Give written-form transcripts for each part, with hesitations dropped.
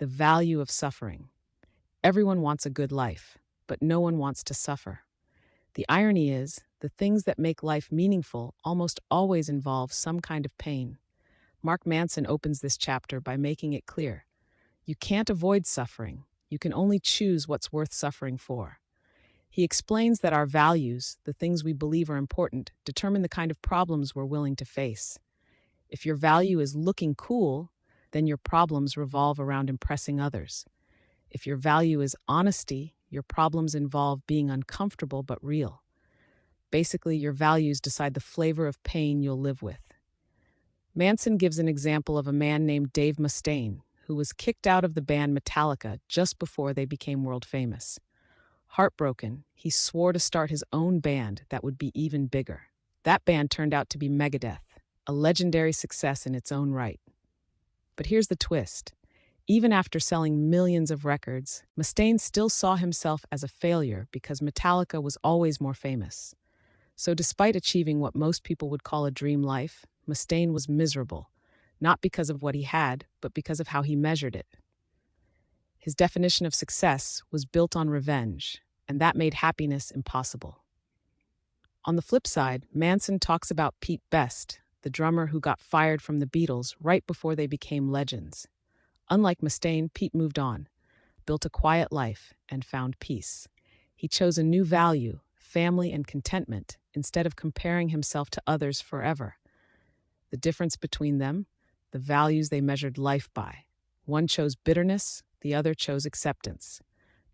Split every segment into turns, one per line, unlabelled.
The value of suffering. Everyone wants a good life, but no one wants to suffer. The irony is, the things that make life meaningful almost always involve some kind of pain. Mark Manson opens this chapter by making it clear. You can't avoid suffering. You can only choose what's worth suffering for. He explains that our values, the things we believe are important, determine the kind of problems we're willing to face. If your value is looking cool, then your problems revolve around impressing others. If your value is honesty, your problems involve being uncomfortable but real. Basically, your values decide the flavor of pain you'll live with. Manson gives an example of a man named Dave Mustaine, who was kicked out of the band Metallica just before they became world famous. Heartbroken, he swore to start his own band that would be even bigger. That band turned out to be Megadeth, a legendary success in its own right. But here's the twist. Even after selling millions of records, Mustaine still saw himself as a failure because Metallica was always more famous. So despite achieving what most people would call a dream life, Mustaine was miserable, not because of what he had, but because of how he measured it. His definition of success was built on revenge, and that made happiness impossible. On the flip side, Manson talks about Pete Best, the drummer who got fired from the Beatles right before they became legends. Unlike Mustaine, Pete moved on, built a quiet life, and found peace. He chose a new value, family and contentment, instead of comparing himself to others forever. The difference between them? The values they measured life by. One chose bitterness, the other chose acceptance.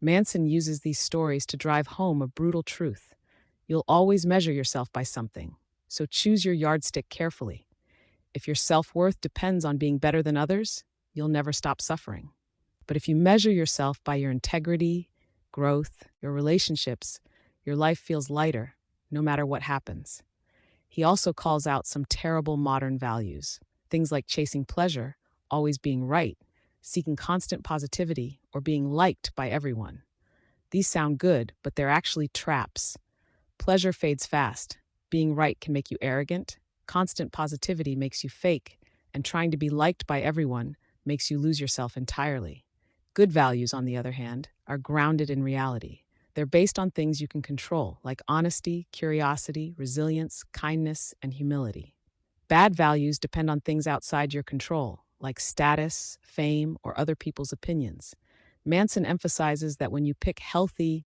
Manson uses these stories to drive home a brutal truth. You'll always measure yourself by something, so choose your yardstick carefully. If your self-worth depends on being better than others, you'll never stop suffering. But if you measure yourself by your integrity, growth, your relationships, your life feels lighter, no matter what happens. He also calls out some terrible modern values, things like chasing pleasure, always being right, seeking constant positivity, or being liked by everyone. These sound good, but they're actually traps. Pleasure fades fast. Being right can make you arrogant. Constant positivity makes you fake. And trying to be liked by everyone makes you lose yourself entirely. Good values, on the other hand, are grounded in reality. They're based on things you can control, like honesty, curiosity, resilience, kindness, and humility. Bad values depend on things outside your control, like status, fame, or other people's opinions. Manson emphasizes that when you pick healthy,